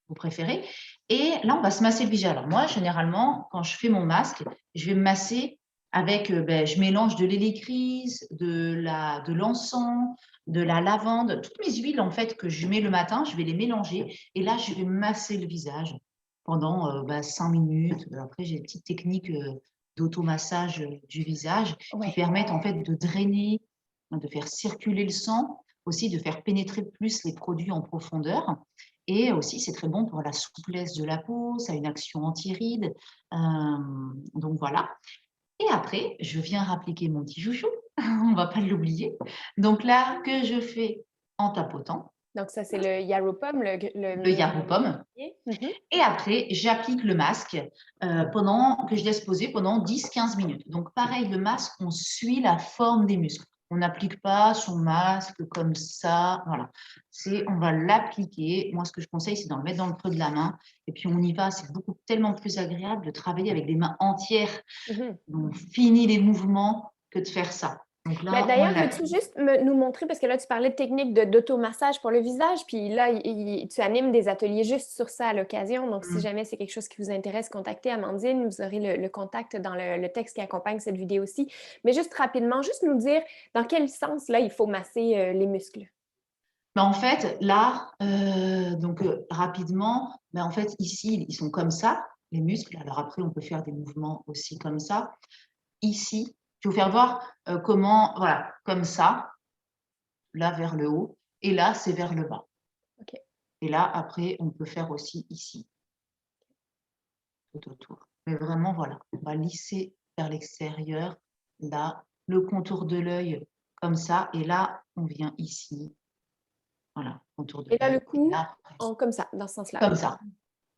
Speaker 2: vous préférez. Et là, on va se masser le visage. Alors moi, généralement, quand je fais mon masque, je vais me masser avec, je mélange de l'hélicryse, de l'encens, de la lavande, toutes mes huiles, en fait, que je mets le matin, je vais les mélanger. Et là, je vais masser le visage pendant 5 minutes. Après, j'ai des petites techniques d'automassage du visage qui permettent en fait de drainer, de faire circuler le sang, aussi de faire pénétrer plus les produits en profondeur. Et aussi, c'est très bon pour la souplesse de la peau, ça a une action anti-rides. Donc voilà. Et après, je viens rappliquer mon petit chouchou, on ne va pas l'oublier. Donc là, que je fais en tapotant.
Speaker 1: Donc ça, c'est le Yaropom,
Speaker 2: Le Yaropom.
Speaker 1: Mhm.
Speaker 2: Et après, j'applique le masque que je laisse poser pendant 10-15 minutes. Donc, pareil, le masque, on suit la forme des muscles. On n'applique pas son masque comme ça. Voilà. On va l'appliquer. Moi, ce que je conseille, c'est d'en le mettre dans le creux de la main. Et puis, on y va. C'est tellement plus agréable de travailler avec des mains entières. On finit les mouvements que de faire ça. Donc là,
Speaker 1: D'ailleurs, veux-tu juste nous montrer, parce que là, tu parlais de technique d'automassage pour le visage, puis là, tu animes des ateliers juste sur ça à l'occasion. Donc, si jamais c'est quelque chose qui vous intéresse, contactez Amandine. Vous aurez le contact dans le texte qui accompagne cette vidéo aussi. Mais juste rapidement, juste nous dire dans quel sens, là, il faut masser les muscles.
Speaker 2: En fait, là, rapidement, en fait, ici, ils sont comme ça, les muscles. Alors après, on peut faire des mouvements aussi comme ça. Ici, je vais vous faire voir comment, voilà, comme ça, là vers le haut, et là, c'est vers le bas.
Speaker 1: Okay.
Speaker 2: Et là, après, on peut faire aussi ici, tout autour. Mais vraiment, voilà, on va lisser vers l'extérieur, là, le contour de l'œil, comme ça, et là, on vient ici. Voilà, contour de l'œil.
Speaker 1: Et là, le cou,
Speaker 2: là,
Speaker 1: comme ça, dans ce sens-là.
Speaker 2: comme ça.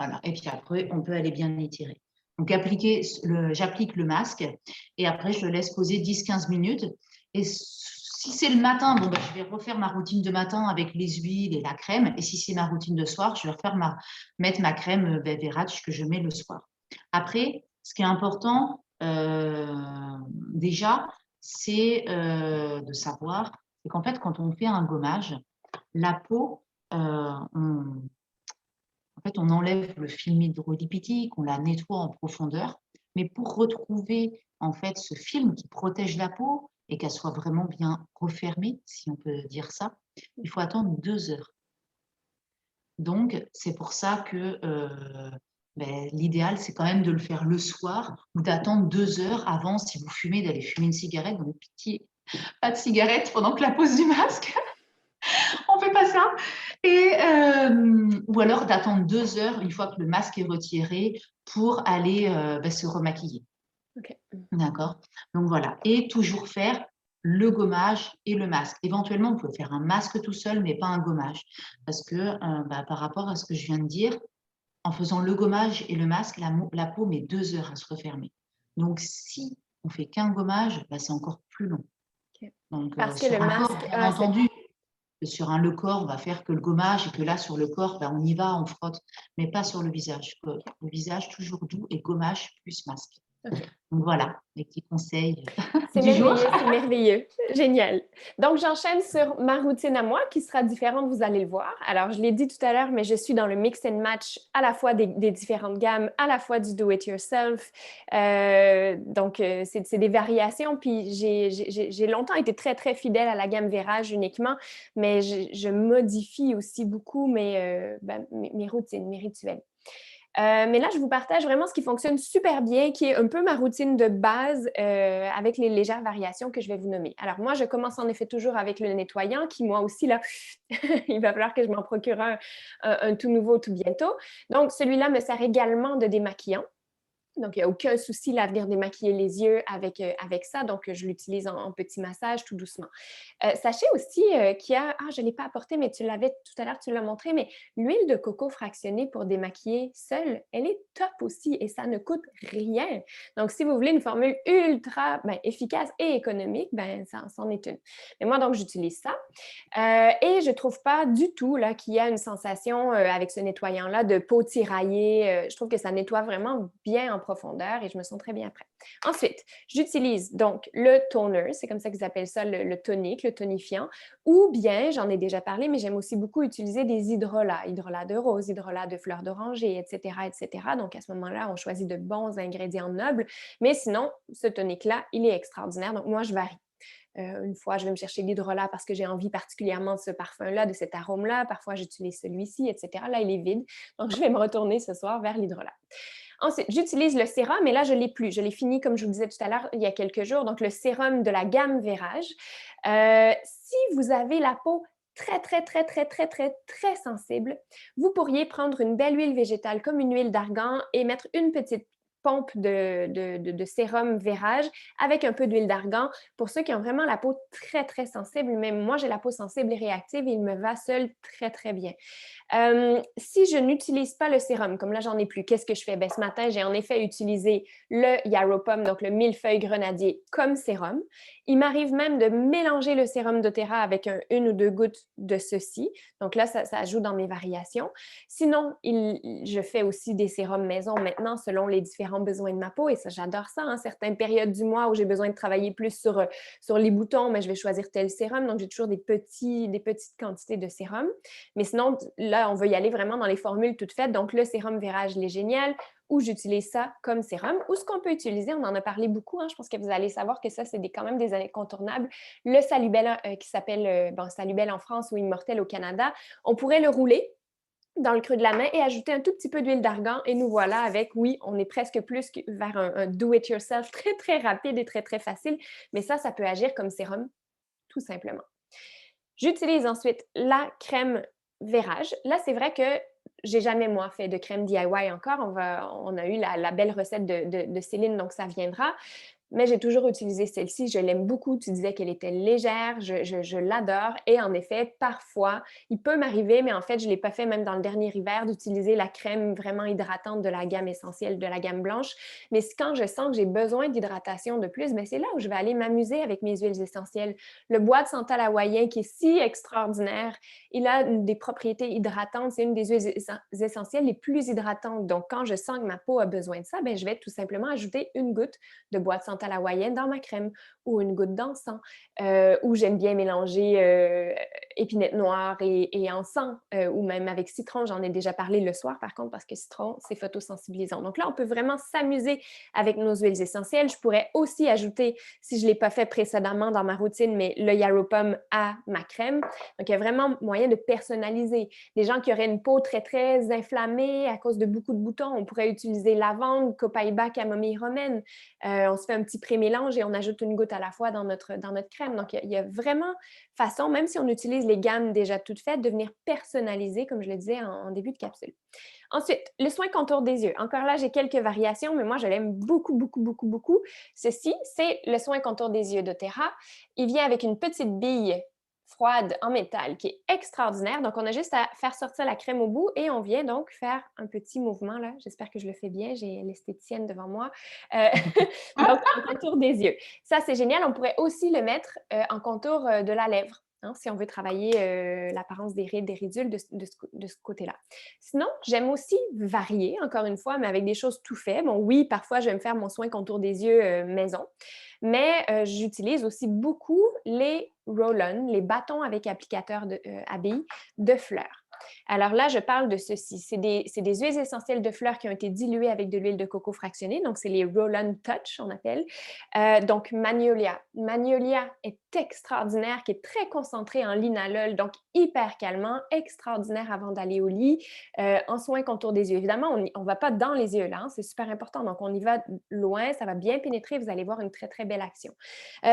Speaker 2: Voilà. Et puis après, on peut aller bien étirer. Donc, j'applique le masque et après, je le laisse poser 10-15 minutes. Et si c'est le matin, je vais refaire ma routine de matin avec les huiles et la crème. Et si c'est ma routine de soir, je vais mettre ma crème Verach que je mets le soir. Après, ce qui est important, déjà, c'est de savoir qu'en fait, quand on fait un gommage, la peau, on enlève le film hydrolipidique, on la nettoie en profondeur, mais pour retrouver en fait ce film qui protège la peau et qu'elle soit vraiment bien refermée, si on peut dire ça, il faut attendre 2 heures. Donc, c'est pour ça que l'idéal, c'est quand même de le faire le soir ou d'attendre 2 heures avant, si vous fumez, d'aller fumer une cigarette. Donc, pitié, pas de cigarette pendant que la pose du masque. On fait pas ça. Ou alors d'attendre 2 heures une fois que le masque est retiré pour aller se remaquiller.
Speaker 1: Okay.
Speaker 2: D'accord. Donc voilà. Et toujours faire le gommage et le masque. Éventuellement, vous pouvez faire un masque tout seul, mais pas un gommage. Parce que par rapport à ce que je viens de dire, en faisant le gommage et le masque, la peau met 2 heures à se refermer. Donc, si on fait qu'un gommage, c'est encore plus long.
Speaker 1: OK.
Speaker 2: Donc,
Speaker 1: Parce que
Speaker 2: sur
Speaker 1: le
Speaker 2: un corps,
Speaker 1: masque
Speaker 2: bien
Speaker 1: a cette...
Speaker 2: entendu, sur le corps, on va faire que le gommage et que là, sur le corps, on y va, on frotte, mais pas sur le visage. Le visage, toujours doux et gommage plus masque.
Speaker 1: OK.
Speaker 2: Donc, voilà, les petits conseils
Speaker 1: C'est
Speaker 2: du jour.
Speaker 1: merveilleux, c'est merveilleux. Génial. Donc, j'enchaîne sur ma routine à moi qui sera différente, vous allez le voir. Alors, je l'ai dit tout à l'heure, mais je suis dans le mix and match à la fois des différentes gammes, à la fois du do-it-yourself. Donc, c'est des variations. Puis, j'ai longtemps été très, très fidèle à la gamme Vérage uniquement, mais je modifie aussi beaucoup mes routines, mes rituels. Mais là, je vous partage vraiment ce qui fonctionne super bien, qui est un peu ma routine de base avec les légères variations que je vais vous nommer. Alors moi, je commence en effet toujours avec le nettoyant qui, moi aussi, là, il va falloir que je m'en procure un tout nouveau tout bientôt. Donc, celui-là me sert également de démaquillant. Donc, il n'y a aucun souci à venir démaquiller les yeux avec ça. Donc, je l'utilise en petit massage tout doucement. Sachez aussi qu'il y a, je ne l'ai pas apporté, mais tu l'avais tout à l'heure, tu l'as montré, mais l'huile de coco fractionnée pour démaquiller seule, elle est top aussi et ça ne coûte rien. Donc, si vous voulez une formule ultra efficace et économique, ça en est une. Mais moi, donc, j'utilise ça. Et je ne trouve pas du tout là, qu'il y a une sensation avec ce nettoyant-là de peau tiraillée. Je trouve que ça nettoie vraiment bien en profondeur et je me sens très bien après. Ensuite, j'utilise donc le toner, c'est comme ça qu'ils appellent ça le tonique, le tonifiant, ou bien, j'en ai déjà parlé, mais j'aime aussi beaucoup utiliser des hydrolats, hydrolats de rose, hydrolats de fleurs d'oranger, etc., etc. Donc, à ce moment-là, on choisit de bons ingrédients nobles, mais sinon, ce tonique-là, il est extraordinaire. Donc, moi, je varie. Une fois, je vais me chercher l'hydrolat parce que j'ai envie particulièrement de ce parfum-là, de cet arôme-là. Parfois, j'utilise celui-ci, etc. Là, il est vide. Donc, je vais me retourner ce soir vers l'hydrolat. Ensuite, j'utilise le sérum, et là, je ne l'ai plus. Je l'ai fini, comme je vous disais tout à l'heure, il y a quelques jours. Donc, le sérum de la gamme Vérage. Si vous avez la peau très, très, très, très, très, très, très sensible, vous pourriez prendre une belle huile végétale comme une huile d'argan et mettre une petite pompe de sérum Vérage avec un peu d'huile d'argan pour ceux qui ont vraiment la peau très, très sensible. Même moi, j'ai la peau sensible et réactive et il me va seul très, très bien. Si je n'utilise pas le sérum, comme là, j'en ai plus, qu'est-ce que je fais? Ce matin, j'ai en effet utilisé le Yarrow Pom, donc le millefeuille grenadier, comme sérum. Il m'arrive même de mélanger le sérum doTERRA avec une ou deux gouttes de ceci. Donc là, ça ajoute dans mes variations. Sinon, je fais aussi des sérums maison maintenant selon les différents besoins de ma peau et ça, j'adore ça. Certaines périodes du mois où j'ai besoin de travailler plus sur les boutons, mais je vais choisir tel sérum. Donc, j'ai toujours des petites quantités de sérum. Mais sinon, là, on veut y aller vraiment dans les formules toutes faites. Donc, le sérum Vérage, il est génial ou j'utilise ça comme sérum. Ou ce qu'on peut utiliser, on en a parlé beaucoup, je pense que vous allez savoir que ça, c'est quand même des incontournables. Le Salubelle qui s'appelle Salubelle en France ou Immortel au Canada, on pourrait le rouler dans le creux de la main et ajouter un tout petit peu d'huile d'argan et nous voilà avec, oui, on est presque plus vers un do-it-yourself très, très rapide et très, très facile, mais ça peut agir comme sérum, tout simplement. J'utilise ensuite la crème Vérage. Là, c'est vrai que j'ai jamais, moi, fait de crème DIY encore. On a eu la belle recette de Céline, donc ça viendra. Mais j'ai toujours utilisé celle-ci. Je l'aime beaucoup. Tu disais qu'elle était légère. Je l'adore. Et en effet, parfois, il peut m'arriver, mais en fait, je ne l'ai pas fait même dans le dernier hiver, d'utiliser la crème vraiment hydratante de la gamme essentielle, de la gamme blanche. Mais quand je sens que j'ai besoin d'hydratation de plus, c'est là où je vais aller m'amuser avec mes huiles essentielles. Le bois de santal hawaïen qui est si extraordinaire, il a des propriétés hydratantes. C'est une des huiles essentielles les plus hydratantes. Donc, quand je sens que ma peau a besoin de ça, je vais tout simplement ajouter une goutte de bois de santal hawaïenne dans ma crème ou une goutte d'encens ou j'aime bien mélanger épinette noire et encens ou même avec citron. J'en ai déjà parlé le soir par contre parce que citron, c'est photosensibilisant. Donc là, on peut vraiment s'amuser avec nos huiles essentielles. Je pourrais aussi ajouter, si je ne l'ai pas fait précédemment dans ma routine, mais le Yarrow Pom à ma crème. Donc, il y a vraiment moyen de personnaliser. Des gens qui auraient une peau très, très inflammée à cause de beaucoup de boutons, on pourrait utiliser lavande, copaïba, camomille romaine. On se fait un petit pré-mélange et on ajoute une goutte à la fois dans notre crème. Donc, il y a vraiment façon, même si on utilise les gammes déjà toutes faites, de venir personnaliser, comme je le disais en début de capsule. Ensuite, le soin contour des yeux. Encore là, j'ai quelques variations, mais moi, je l'aime beaucoup, beaucoup, beaucoup, beaucoup. Ceci, c'est le soin contour des yeux d'Otera. Il vient avec une petite bille froide en métal qui est extraordinaire. Donc, on a juste à faire sortir la crème au bout et on vient donc faire un petit mouvement là. J'espère que je le fais bien. J'ai l'esthéticienne devant moi. Euh, donc, en contour des yeux. Ça, c'est génial. On pourrait aussi le mettre en contour de la lèvre. Hein, si on veut travailler l'apparence des rides, des ridules de ce côté-là. Sinon, j'aime aussi varier, encore une fois, mais avec des choses tout faites. Bon, oui, parfois, je vais me faire mon soin contour des yeux maison, mais j'utilise aussi beaucoup les roll-on, les bâtons avec applicateur à billes de fleurs. Alors là, je parle de ceci. C'est des huiles essentielles de fleurs qui ont été diluées avec de l'huile de coco fractionnée. Donc, c'est les Roll-On Touch, on appelle. Donc, Magnolia. Magnolia est extraordinaire, qui est très concentré en linalol, donc hyper calmant, extraordinaire avant d'aller au lit, en soins contour des yeux. Évidemment, on ne va pas dans les yeux là, hein, c'est super important. Donc, on y va loin, ça va bien pénétrer, vous allez voir une très, très belle action.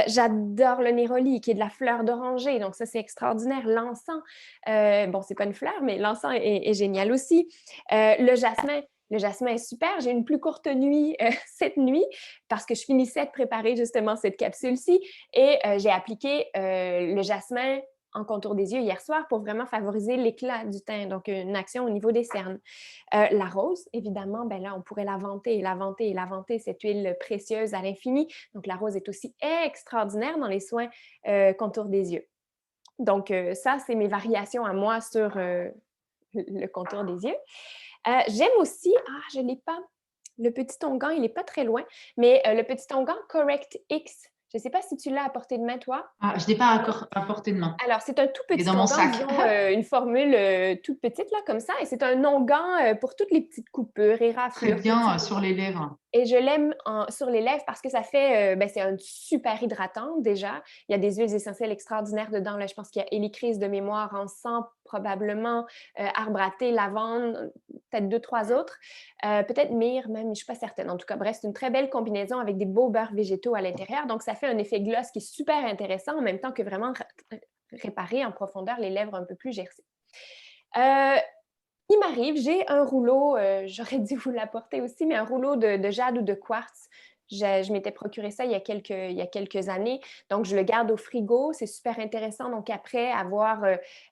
Speaker 1: J'adore le néroli, qui est de la fleur d'oranger, donc ça, c'est extraordinaire. L'encens, bon, c'est pas une fleur, mais l'encens est génial aussi. Le jasmin, le jasmin est super. J'ai une plus courte nuit cette nuit parce que je finissais de préparer justement cette capsule-ci et j'ai appliqué le jasmin en contour des yeux hier soir pour vraiment favoriser l'éclat du teint, donc une action au niveau des cernes. La rose, évidemment, ben là, on pourrait la vanter et la vanter et la vanter, cette huile précieuse à l'infini. Donc, la rose est aussi extraordinaire dans les soins contour des yeux. Donc, ça, c'est mes variations à moi sur le contour des yeux. J'aime aussi, je ne l'ai pas, le petit onguent, il n'est pas très loin, mais le petit onguent Correct X. Je ne sais pas si tu l'as à portée de main, toi.
Speaker 2: Ah, je n'ai pas encore à portée de main.
Speaker 1: Alors, c'est un tout
Speaker 2: Il est
Speaker 1: petit
Speaker 2: dans mon
Speaker 1: onguent,
Speaker 2: sac.
Speaker 1: disons une formule toute petite, là, comme ça, et c'est un onguent pour toutes les petites coupures et
Speaker 2: Très
Speaker 1: raflures.
Speaker 2: bien sur les lèvres.
Speaker 1: Et je l'aime sur les lèvres parce que ça fait, c'est un super hydratant déjà. Il y a des huiles essentielles extraordinaires dedans. Là, je pense qu'il y a hélicryse de mémoire, encens probablement, arbre à thé, lavande, peut-être 2, 3 autres. Peut-être myrrhe même, mais je ne suis pas certaine. En tout cas, bref, c'est une très belle combinaison avec des beaux beurres végétaux à l'intérieur. Donc, ça fait un effet gloss qui est super intéressant en même temps que vraiment réparer en profondeur les lèvres un peu plus gercées. Il m'arrive, j'ai un rouleau, j'aurais dû vous l'apporter aussi, mais un rouleau de jade ou de quartz. Je m'étais procuré ça il y a quelques années. Donc, je le garde au frigo. C'est super intéressant. Donc, après avoir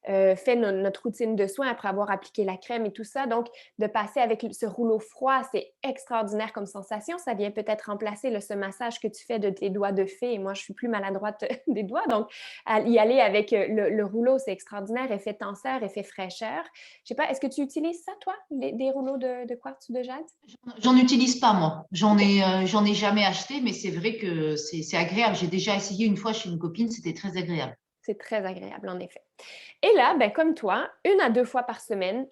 Speaker 1: fait notre routine de soins, après avoir appliqué la crème et tout ça, donc de passer avec ce rouleau froid, c'est extraordinaire comme sensation. Ça vient peut-être remplacer ce massage que tu fais de tes doigts de fée. Et moi, je suis plus maladroite des doigts. Donc, y aller avec le rouleau, c'est extraordinaire. Effet tenseur, effet fraîcheur. Je sais pas, est-ce que tu utilises ça, toi, des rouleaux de quartz ou de jade?
Speaker 2: J'en utilise pas, moi.
Speaker 1: OK.
Speaker 2: J'en ai jamais acheté, mais c'est vrai que c'est agréable. J'ai déjà essayé une fois chez une copine, c'était très agréable.
Speaker 1: C'est très agréable, en effet. Et là, ben, comme toi, 1 à 2 fois par semaine,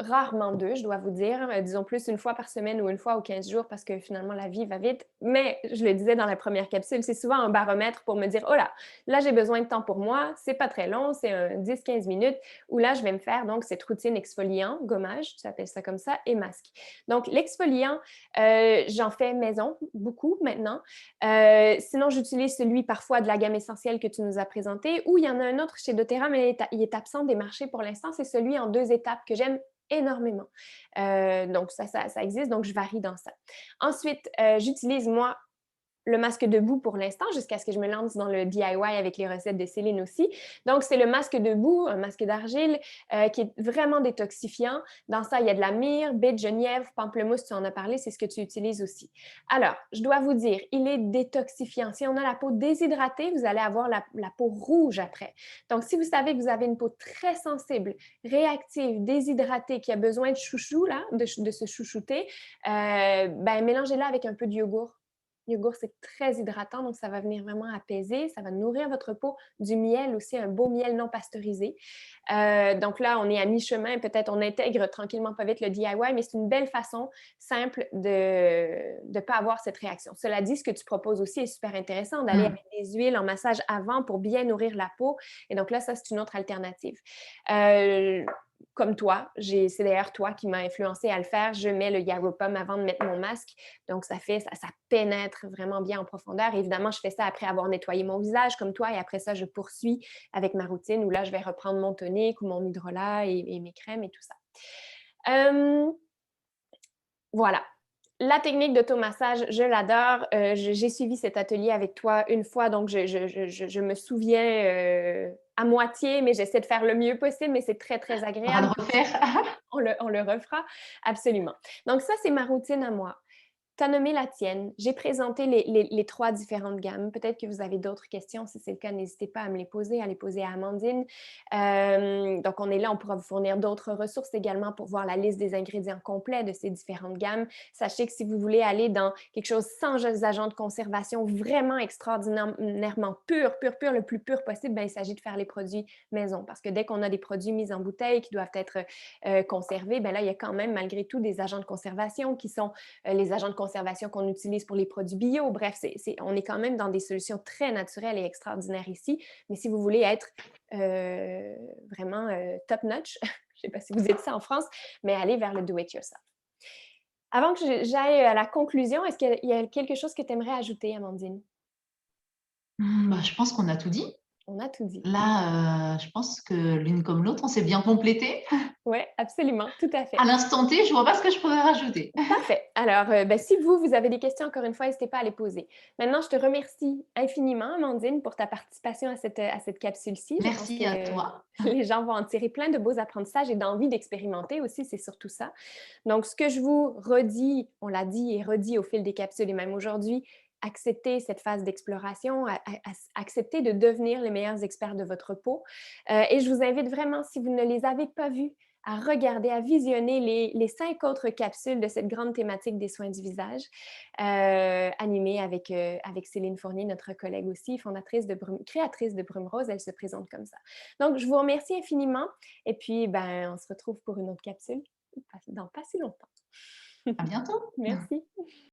Speaker 1: rarement 2, je dois vous dire, disons plus 1 fois par semaine ou 1 fois aux 15 jours parce que finalement la vie va vite. Mais je le disais dans la première capsule, c'est souvent un baromètre pour me dire: «Oh là j'ai besoin de temps pour moi, c'est pas très long, c'est 10-15 minutes où là je vais me faire donc cette routine exfoliant, gommage, tu appelles ça comme ça, et masque». Donc l'exfoliant, j'en fais maison, beaucoup maintenant. Sinon, j'utilise celui parfois de la gamme essentielle que tu nous as présenté, ou il y en a un autre chez doTERRA, mais il est absent des marchés pour l'instant, c'est celui en 2 étapes que j'aime énormément. Donc ça existe, donc je varie dans ça. Ensuite, j'utilise moi le masque debout pour l'instant, jusqu'à ce que je me lance dans le DIY avec les recettes de Céline aussi. Donc, c'est le masque debout, un masque d'argile qui est vraiment détoxifiant. Dans ça, il y a de la myrrhe, baie de genièvre, pamplemousse, tu en as parlé, c'est ce que tu utilises aussi. Alors, je dois vous dire, il est détoxifiant. Si on a la peau déshydratée, vous allez avoir la peau rouge après. Donc, si vous savez que vous avez une peau très sensible, réactive, déshydratée, qui a besoin de chouchou, là, de se chouchouter, ben, mélangez-la avec un peu de yogourt. Yogourt, c'est très hydratant, donc ça va venir vraiment apaiser, ça va nourrir votre peau. Du miel aussi, un beau miel non pasteurisé. Donc là, on est à mi-chemin, peut-être on intègre tranquillement pas vite le DIY, mais c'est une belle façon simple de ne pas avoir cette réaction. Cela dit, ce que tu proposes aussi est super intéressant, d'aller avec des huiles en massage avant pour bien nourrir la peau. Et donc là, ça, c'est une autre alternative. comme toi, c'est d'ailleurs toi qui m'as influencé à le faire, je mets le Yaropum avant de mettre mon masque. Donc, ça pénètre vraiment bien en profondeur. Évidemment, je fais ça après avoir nettoyé mon visage comme toi et après ça, je poursuis avec ma routine où là, je vais reprendre mon tonique ou mon hydrolat et mes crèmes et tout ça. Voilà. La technique d'automassage, je l'adore. J'ai suivi cet atelier avec toi une fois, donc je me souviens à moitié, mais j'essaie de faire le mieux possible, mais c'est très, très
Speaker 2: On va le
Speaker 1: agréable.
Speaker 2: refaire.
Speaker 1: On le refera, absolument. Donc ça, c'est ma routine à moi. Tu as nommé la tienne. J'ai présenté les 3 différentes gammes. Peut-être que vous avez d'autres questions. Si c'est le cas, n'hésitez pas à les poser à Amandine. Donc, on est là, on pourra vous fournir d'autres ressources également pour voir la liste des ingrédients complets de ces différentes gammes. Sachez que si vous voulez aller dans quelque chose sans agents de conservation vraiment extraordinairement pur, le plus pur possible, ben, il s'agit de faire les produits maison. Parce que dès qu'on a des produits mis en bouteille qui doivent être conservés, ben là, il y a quand même malgré tout des agents de conservation qui sont les agents de conservation qu'on utilise pour les produits bio. Bref, on est quand même dans des solutions très naturelles et extraordinaires ici. Mais si vous voulez être vraiment top-notch, je ne sais pas si vous êtes ça en France, mais allez vers le do-it-yourself. Avant que j'aille à la conclusion, est-ce qu'il y a quelque chose que tu aimerais ajouter, Amandine?
Speaker 2: Bah, je pense qu'on a tout dit.
Speaker 1: On a tout dit.
Speaker 2: Là, je pense que l'une comme l'autre, on s'est bien complété.
Speaker 1: Oui, absolument, tout à
Speaker 2: À
Speaker 1: fait.
Speaker 2: l'instant T, je vois pas ce que je pourrais rajouter.
Speaker 1: Parfait. Alors, si vous avez des questions, encore une fois, n'hésitez pas à les poser. Maintenant, je te remercie infiniment, Amandine, pour ta participation à cette capsule-ci. Je pense
Speaker 2: Merci à
Speaker 1: que
Speaker 2: toi.
Speaker 1: les gens vont en tirer plein de beaux apprentissages et d'envie d'expérimenter aussi, c'est surtout ça. Donc, ce que je vous redis, on l'a dit et redit au fil des capsules et même aujourd'hui, acceptez cette phase d'exploration, acceptez de devenir les meilleurs experts de votre peau. Et je vous invite vraiment, si vous ne les avez pas vus, à regarder, à visionner les 5 autres capsules de cette grande thématique des soins du visage, animée avec Céline Fournier, notre collègue aussi, créatrice de Brume Rose. Elle se présente comme ça. Donc, je vous remercie infiniment et puis, ben, on se retrouve pour une autre capsule dans pas si longtemps.
Speaker 2: À bientôt.
Speaker 1: Merci.